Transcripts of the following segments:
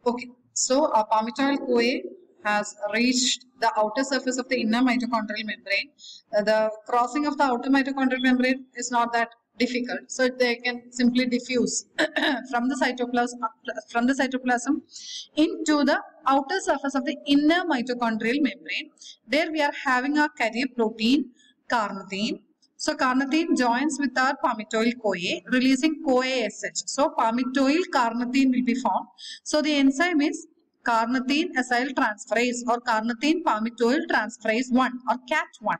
Okay, so palmitoyl-CoA has reached the outer surface of the inner mitochondrial membrane. The crossing of the outer mitochondrial membrane is not that difficult, so they can simply diffuse from the cytoplasm into the outer surface of the inner mitochondrial membrane. There we are having our carrier protein carnitine. So carnitine joins with our palmitoyl-CoA, releasing CoA-SH. So palmitoyl carnitine will be formed. So the enzyme is carnitine acyl transferase or carnitine palmitoyl transferase 1 or CAT1,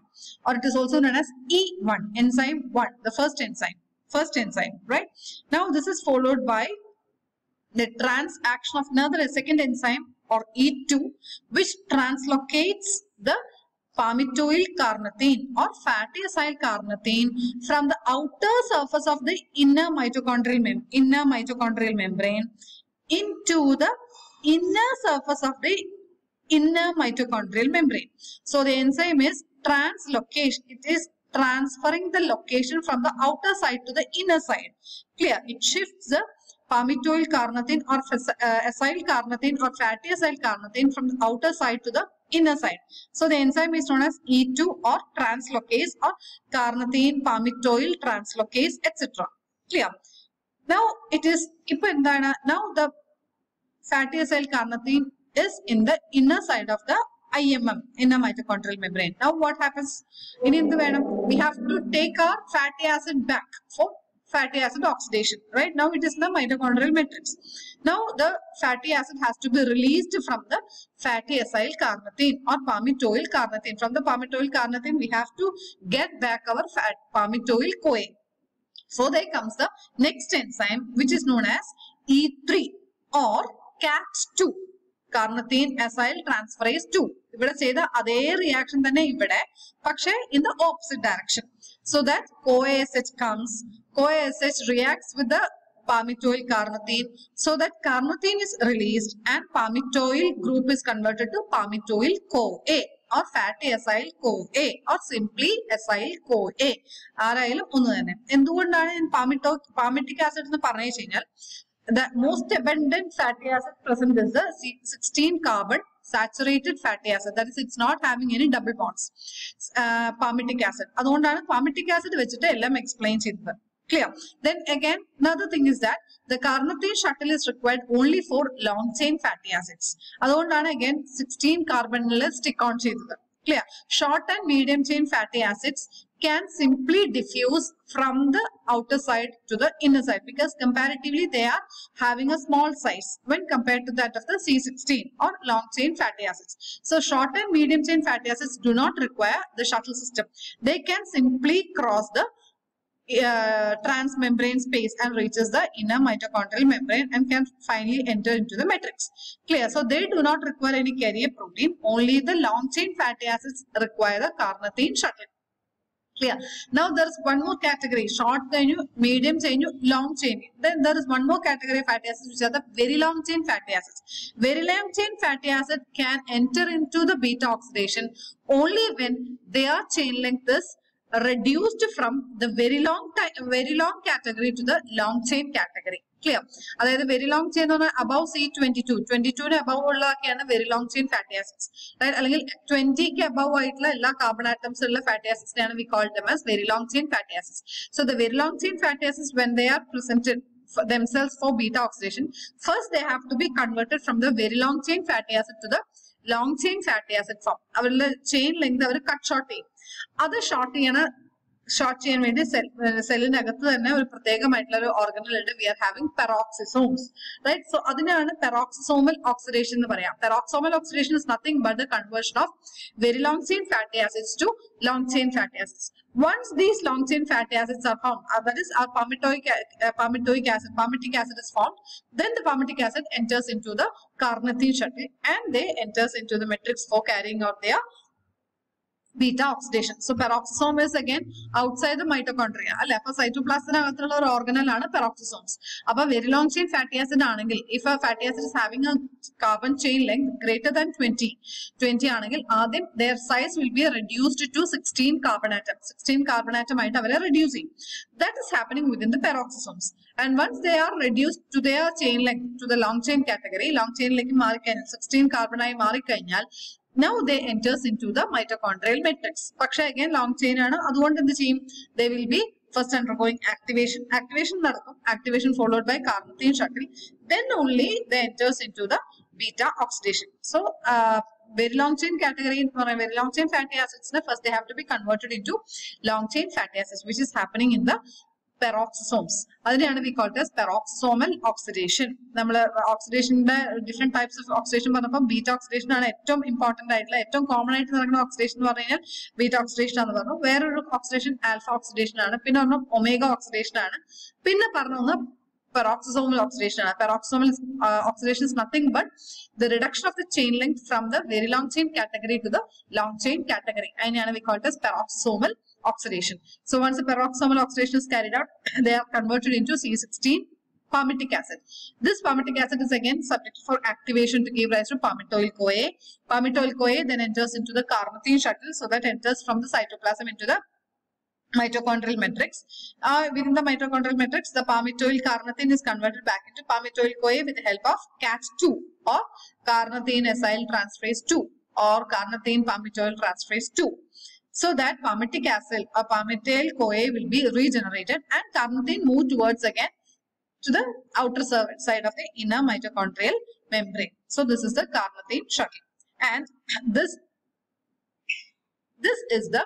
or it is also known as E1, enzyme 1, the first enzyme, right? Now this is followed by the transaction of another second enzyme or E2, which translocates the palmitoyl carnitine or fatty acyl carnitine from the outer surface of the inner mitochondrial membrane into the inner surface of the inner mitochondrial membrane. So the enzyme is translocation. It is transferring the location from the outer side to the inner side. Clear? It shifts the palmitoyl carnitine or acyl carnitine or fatty acyl carnitine from the outer side to the inner side. So the enzyme is known as E2 or translocase or carnitine palmitoyl translocase, etc. Clear? Now it is now the fatty acyl carnitine is in the inner side of the IMM, inner mitochondrial membrane. Now what happens? We have to take our fatty acid back for fatty acid oxidation, right? Now it is the mitochondrial matrix. Now the fatty acid has to be released from the fatty acyl carnitine or palmitoyl carnitine. From the palmitoyl carnitine, we have to get back our palmitoyl-CoA. So there comes the next enzyme, which is known as E3 or CAT2, carnitine acyl transferase 2. ഇവിടെ ചെയ്ത അതേ reaction തന്നെ ഇവിടെ, പക്ഷേ in the opposite direction. So that CoA-SH comes, CoA-SH reacts with the palmitoyl carnitine, so that carnitine is released and palmitoyl group is converted to palmitoyl-CoA or fatty acyl-CoA or simply acyl-CoA. ആരായാലും ഒന്ന് തന്നെ. എന്തുകൊണ്ടാണ് ഞാൻ palmitic acid എന്ന് പറഞ്ഞു കഴിഞ്ഞാൽ the most abundant fatty acid present is the 16 carbon saturated fatty acid, that is it's not having any double bonds. Palmitic acid, അതുകൊണ്ടാണ് palmitic acid വെച്ചിട്ട് എല്ലാം explain ചെയ്തത്. Clear? Then again another thing is that the carnitine shuttle is required only for long chain fatty acids. അതുകൊണ്ടാണ് again 16 carbonil stick on ചെയ്തത്. Clear? Short and medium chain fatty acids can simply diffuse from the outer side to the inner side because comparatively they are having a small size when compared to that of the C16 or long chain fatty acids. So short and medium chain fatty acids do not require the shuttle system. They can simply cross the transmembrane space and reaches the inner mitochondrial membrane and can finally enter into the matrix. Clear? So they do not require any carrier protein. Only the long chain fatty acids require the carnitine shuttle. Clear? Now there is one more category: short chain, medium chain, long chain. Then there is one more category of fatty acids, which are the very long chain fatty acids. Very long chain fatty acid can enter into the beta oxidation only when their chain length is reduced from the very long category to the long chain category. Clear? അതായത് very long chain എന്ന് പറഞ്ഞാൽ above C22, 22 above ഉള്ളതൊക്കെയാണ് very long chain fatty acids, right? അല്ലെങ്കിൽ 20 above ആയിട്ടുള്ള എല്ലാ carbon atoms ഉള്ള fatty acids we call them as very long chain fatty acids. So the very long chain fatty acids, when they are presented for themselves for beta oxidation, first they have to be converted from the very long chain fatty acid to the long chain fatty acid form. അവരുടെ chain length അവർ cut short ചെയ്യും. അത് short ചെയ്യാൻ വേണ്ടി സെല്ലിനകത്ത് തന്നെ ഒരു പ്രത്യേകമായിട്ടുള്ള ഒരു organelle ഉണ്ട്. We are having peroxisomes, right? So അതിനാണ് പെറോക്സിസോമൽ ഓക്സിഡേഷൻ എന്ന് പറയാം. Peroxisomal oxidation is nothing but the conversion of very long chain fatty acids to long chain fatty acids. Once these long chain fatty acids are formed, that is our palmitic acid is formed, then the palmitic acid enters into the carnitine shuttle and they enters into the matrix for carrying out their beta oxidation. So peroxisome is again outside the mitochondria. Alappa cytoplasm or organelle are peroxisomes. Above very long chain fatty acid angle, if a fatty acid is having a carbon chain length greater than 20 angle, then their size will be reduced to 16 carbon atom. 16 carbon atom reducing. That is happening within the peroxisomes. And once they are reduced to their chain length, to the long chain category, long chain like 16 carbon ആയി മാറിക്കഴിഞ്ഞാൽ now they enters into the mitochondrial matrix. പക്ഷെ again long chain ആണ്, അതുകൊണ്ട് എന്ത് ചെയ്യും? They will be first undergoing activation. Activation നടക്കും. Activation followed by carnitine shuttle. Then only they enters into the beta oxidation. So very long chain category, very long chain fatty acids, first they have to be converted into long chain fatty acids, which is happening in the peroxisomes. അതിനെയാണ് we call it as peroxisomal oxidation. നമ്മൾ ഓക്സിഡേഷന്റെ different types of oxidation പറഞ്ഞപ്പോൾ beta oxidation ആണ് ഏറ്റവും important ആയിട്ടുള്ള, ഏറ്റവും common ആയിട്ട് നടക്കുന്ന oxidation എന്ന് പറഞ്ഞു കഴിഞ്ഞാൽ ബീറ്റ ഓക്സിഡേഷൻ ആണെന്ന് പറഞ്ഞു. വേറൊരു ഓക്സിഡേഷൻ ആൽഫ ഓക്സിഡേഷൻ ആണ്, പിന്നെ ഒരെണ്ണം ഒമേഗ ഓക്സിഡേഷൻ ആണ്, പിന്നെ പറഞ്ഞ ഒന്ന് peroxisomal oxidation. Peroxisomal oxidation is nothing but the reduction of the chain length from the very long chain category to the long chain category. And we call it as peroxisomal oxidation. So once the peroxisomal oxidation is carried out, they are converted into C16 palmitic acid. This palmitic acid is again subject for activation to give rise to palmitoyl-CoA. Palmitoyl-CoA then enters into the carnitine shuttle, so that enters from the cytoplasm into the mitochondrial matrix. Within the mitochondrial matrix, the palmitoyl carnitine is converted back into palmitoyl-CoA with the help of CAT2 or carnitine acyl transferase 2 or carnitine palmitoyl transferase 2. So that palmitic acid or palmitoyl-CoA will be regenerated and carnitine move towards again to the outer side of the inner mitochondrial membrane. So this is the carnitine shuttle, and this is the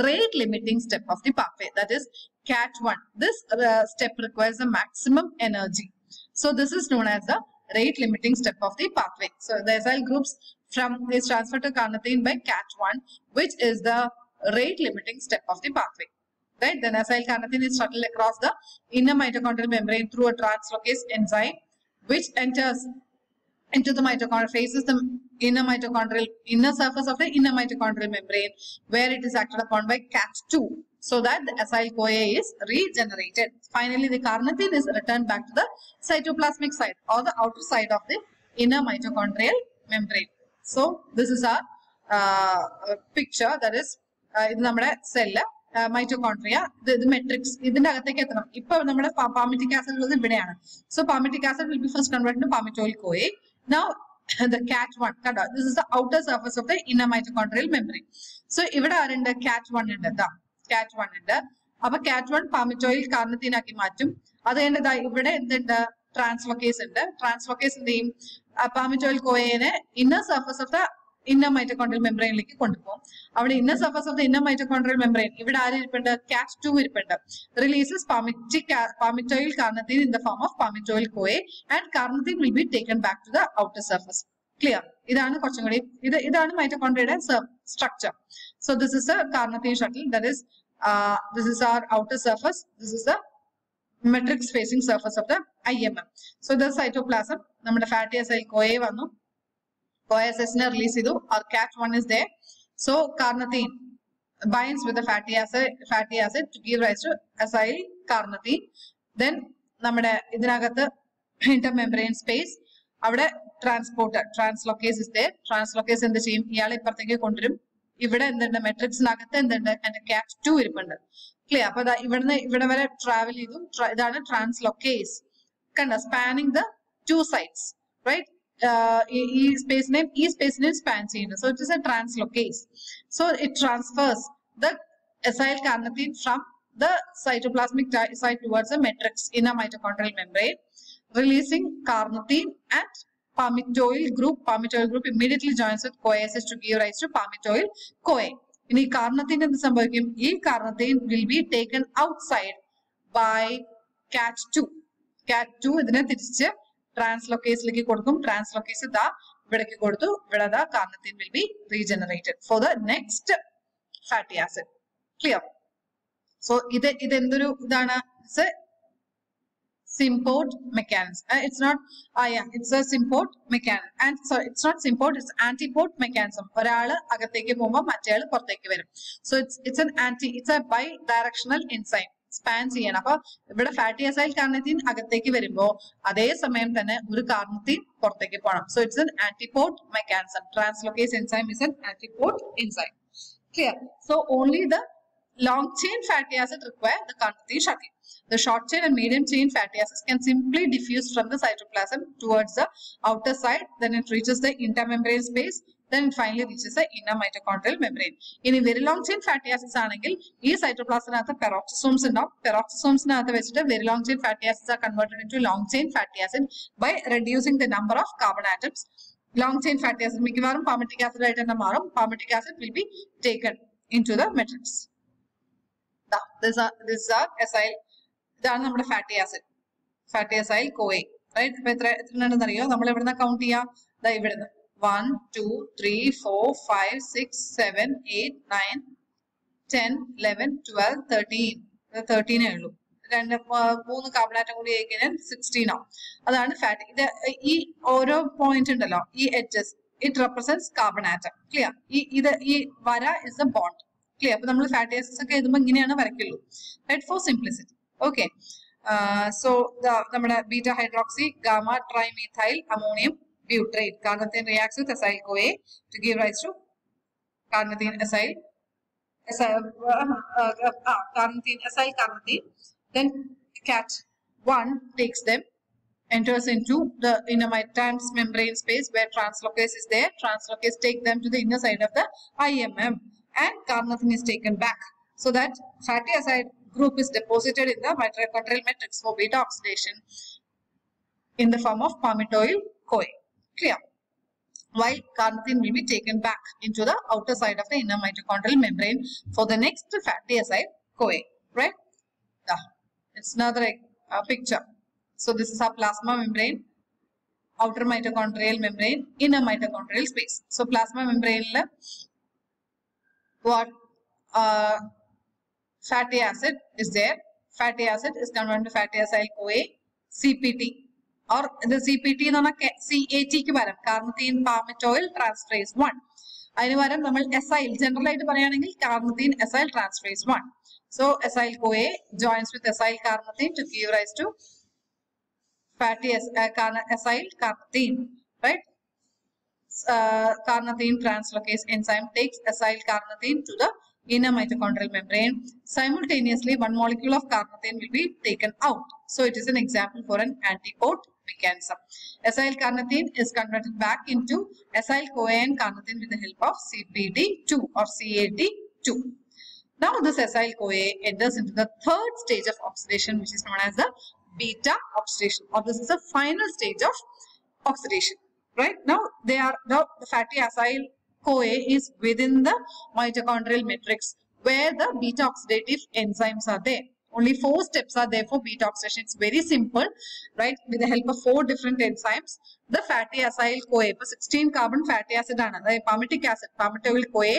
rate limiting step of the pathway, that is CAT1. This step requires the maximum energy. So this is known as the rate limiting step of the pathway. So the acyl groups is transferred to carnitine by CAT1, which is the rate limiting step of the pathway. Right? Then acyl carnitine is shuttled across the inner mitochondrial membrane through a translocase enzyme, which enters into the mitochondria, faces the inner surface of the inner mitochondrial membrane, where it is acted upon by CAT2, so that the acyl-CoA is regenerated. Finally, the carnitine is returned back to the cytoplasmic side or the outer side of the inner mitochondrial membrane. So this is our picture, that is ഇത് നമ്മുടെ cell mitochondria, ഇത് matrix, ഇതിന്റെ അകത്തേക്ക് എത്തണം. ഇപ്പൊ നമ്മുടെ palmitic acid ഉള്ളത് ഇവിടെയാണ്. So palmitic acid will be first converted to palmitoyl-CoA. Now the CAT1, this is the outer surface of the inner mitochondrial membrane. So ഇവിടെ ആരുണ്ട്? CAT1 ഉണ്ട്. CAT1 ഉണ്ട്. അപ്പൊ CAT1 palmitoyl carnitine ആക്കി മാറ്റും. അത് കഴിഞ്ഞ ഇവിടെ എന്തുണ്ട്? ട്രാൻസ്ലോക്കേസ് ഉണ്ട്. ട്രാൻസ്ലോക്കേസ് എന്ത് ചെയ്യും? palmitoyl-CoA inner surface of the inner mitochondrial membrane ലേക്ക് കൊണ്ടുപോകും. അവിടെ inner surface of the inner mitochondrial membrane ഇവിടെ ആര് ഇരിപ്പുണ്ട്? CAT2 ഇരിപ്പുണ്ട്. Releases palmitoyl carnitine in the form of palmitoyl-CoA, and carnitine will be taken back to the outer surface. Clear? ഇതാണ് കുറച്ചും കൂടി, ഇതാണ് മൈറ്റോകോൺഡ്രിയയുടെ structure. So this is a carnitine shuttle, that is this is our outer surface, this is the matrix facing surface of the IMM. So the cytoplasm, നമ്മുടെ fatty acyl CoA വന്നു, CoA release idu, or CAT1 is there. So carnitine binds with the fatty acid to give rise to acyl carnitine. Then nammade idinagathe intermembrane space, avade transporter translocase is there. Translocase endu cheyum? Iyale ipparthekku kondirum. Ivide endunde matrixinakathe endunde and CAT2 irippundu. Clear? Appo ivide vare travel idu, idana translocase, kanda spanning the two sides, right? space name span ചെയ്യുന്നു. So it is a translocase. So it transfers the acyl carnitine from the cytoplasmic side towards the matrix inner mitochondrial membrane, releasing carnitine and palmitoyl group. Palmitoyl group immediately joins with CoA to give rise to palmitoyl-CoA. ഇനി carnitine എന്ത് സംഭവിക്കും? ഈ carnitine will be taken outside by CAT2. CAT2 ഇതിനെ തിരിച്ച് translocase ലേക്ക് കൊടുക്കും. Translocase ഇതാ ഇവിടേക്ക് കൊടുത്തു. ഇവിടെ ദാ carnitine will be regenerated for the next fatty acid. Clear? So ഇത് എന്തൊരു ഇതാണ്? It's a symport mechanism. It's not it's a symport mechanism. And so it's not symport, it's antiport mechanism. ഒരാള് അകത്തേക്ക് പോകുമ്പോൾ മറ്റേയാൾ പുറത്തേക്ക് വരും. So it's a bi-directional enzyme. Span ചെയ്യണം. അപ്പൊ ഇവിടെ ഫാറ്റി അസൈൽ കാർണിത്തീൻ അകത്തേക്ക് വരുമ്പോ അതേ സമയം തന്നെ ഒരു കാർണിത്തീൻ പുറത്തേക്ക് പോകണം. So it's an antiport mechanism. Translocase enzyme is an antiport enzyme. Clear? So only the long chain fatty acid require the carnitine shuttle. The short chain and medium chain fatty acids can simply diffuse from the cytoplasm towards the outer side. Then it reaches the intermembrane space. Then it finally reaches the inner mitochondrial membrane. In a very long chain fatty acids ആണെങ്കിൽ ഈ സൈറ്റോപ്ലാസത്തിനകത്ത് പെറോക്സിസോംസ് ഉണ്ടാവും. പെറോക്സിസോംസിനകത്ത് വെച്ചിട്ട് very long chain fatty acids are converted into long chain fatty acid by reducing the number of carbon atoms. Long chain fatty acid മിക്കവാറും palmitic acid ആയിട്ട് തന്നെ മാറും. Palmitic acid will be taken into the matrix. This is our acyl. ഇതാണ് നമ്മുടെ fatty acid. Fatty acyl CoA. Right? അപ്പോൾ എത്ര എണ്ണം അറിയോ? നമ്മൾ എവിടുന്ന കൗണ്ട് ചെയ്യാം? ദാ ഇവിടുന്ന് 1, 2, 3, 4, 5, 6, 7, 8, 9, 10, 11, 12, 13. 13 ഉള്ളൂ. മൂന്ന് കാർബൺ ആറ്റം കൂടി ആയി കഴിഞ്ഞാൽ 16 ആവും. അതാണ് ഫാറ്റ്. ഇത് ഈ ഓരോ പോയിന്റ് ഉണ്ടല്ലോ, ഈ edges it represents carbon atom. Clear? ഈ വര ഇസ് എ ബോണ്ട്. ക്ലിയർ? അപ്പൊ നമ്മൾ ഫാറ്റി ആസിഡ്സ് ഒക്കെ എഴുതുമ്പോൾ ഇങ്ങനെയാണ് വരയ്ക്കുള്ളൂ. Right? For simplicity. Okay. So നമ്മുടെ beta hydroxy gamma trimethyl ammonium butyrate. Carnitine reacts with acyl CoA to give rise to carnitine acyl carnitine. Then cat1 takes them, enters into the inner transmembrane space where translocase is there. Translocase take them to the inner side of the IMM and carnitine is taken back. So that fatty acid group is deposited in the mitochondrial matrix for beta oxidation in the form of palmitoyl CoA. Clear? While carnitine will be taken back into the outer side of the inner mitochondrial membrane for the next fatty acid CoA. Right? It's another picture. So this is our plasma membrane, outer mitochondrial membrane, inner mitochondrial space. So plasma membrane what fatty acid is there. Fatty acid is converted to fatty acyl CoA, CPT. Or the CPT എന്ന് പറഞ്ഞാൽ CAT പകരം carnitine palmitoyl transferase 1. അതിന് പകരം നമ്മൾ acyl general ആയിട്ട് പറയുകയാണെങ്കിൽ carnitine acyl transferase 1. So acyl CoA joins with acyl carnitine to give rise to fatty acyl carnitine, right? Carnitine translocase enzyme takes acyl carnitine to the inner mitochondrial membrane. Simultaneously, one molecule of carnitine will be taken out. So it is an example for an antiport mechanism. Acyl carnitine is converted back into acyl CoA and carnitine with the help of CPT2 or CAT2. Now this acyl CoA enters into the third stage of oxidation, which is known as the beta oxidation, or this is the final stage of oxidation. Right? Now the fatty acyl CoA is within the mitochondrial matrix where the beta oxidative enzymes are there. Only 4 steps are there for beta oxidation. It's very simple, right? With the help of 4 different enzymes, the fatty acyl CoA, 16 carbon fatty acid, palmitic acid, palmitoyl CoA,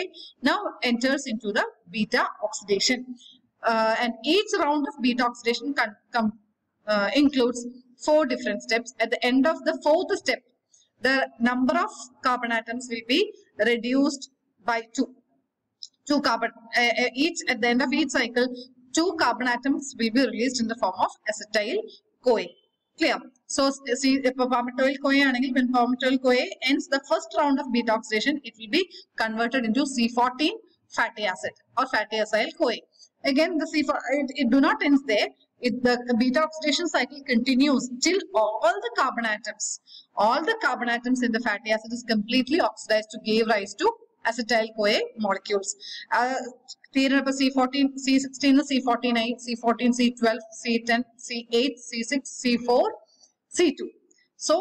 now enters into the beta oxidation. And each round of beta oxidation includes 4 different steps. At the end of the 4th step, the number of carbon atoms will be reduced by 2. 2 carbon each. At the end of each cycle, 2 carbon atoms will be released in the form of acetyl CoA. Clear? So see, if palmitoyl CoA, when palmitoyl CoA ends the first round of beta oxidation, it will be converted into C14 fatty acid or fatty acyl CoA. Again, the it do not end there. The beta oxidation cycle continues till all the carbon atoms in the fatty acid is completely oxidized to give rise to acetyl CoA molecules. C14, C16, C14I, C14, C12, C10, C8, C6, C4, C2. So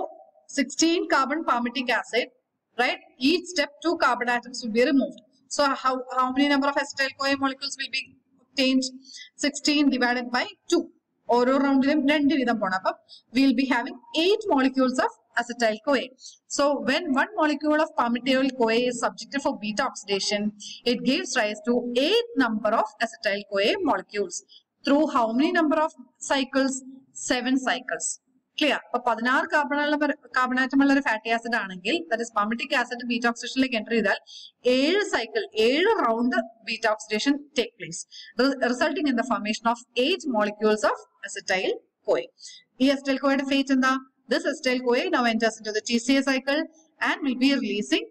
16 carbon palmitic acid, right? Each step 2 carbon atoms will be removed. So how many number of acetyl CoA molecules will be obtained? 16 divided by 2. Oro round we will be having 8 molecules of acetyl CoA. So when one molecule of palmitoyl CoA is subjected for beta oxidation, it gives rise to 8 number of acetyl CoA molecules. Through how many number of cycles? 7 cycles. Clear? So 16 carbon atom fatty acid anengil, that is palmitic acid beta oxidation like enter idal 7 cycle 7 round beta oxidation take place, resulting in the formation of 8 molecules of acetyl CoA. This acetyl CoA fate in the this acetyl CoA now enters into the TCA cycle and will be releasing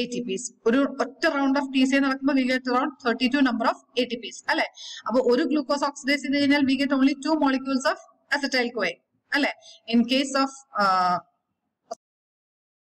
ATPs. ഒരു ഒറ്റ round of TCA നടക്കുമ്പോൾ we get around 32 number of ATPs. അല്ലെ? അപ്പൊ ഒരു glucose oxidise ചെയ്ത് കഴിഞ്ഞാൽ we get only 2 molecules of acetyl CoA. അല്ലെ? In case of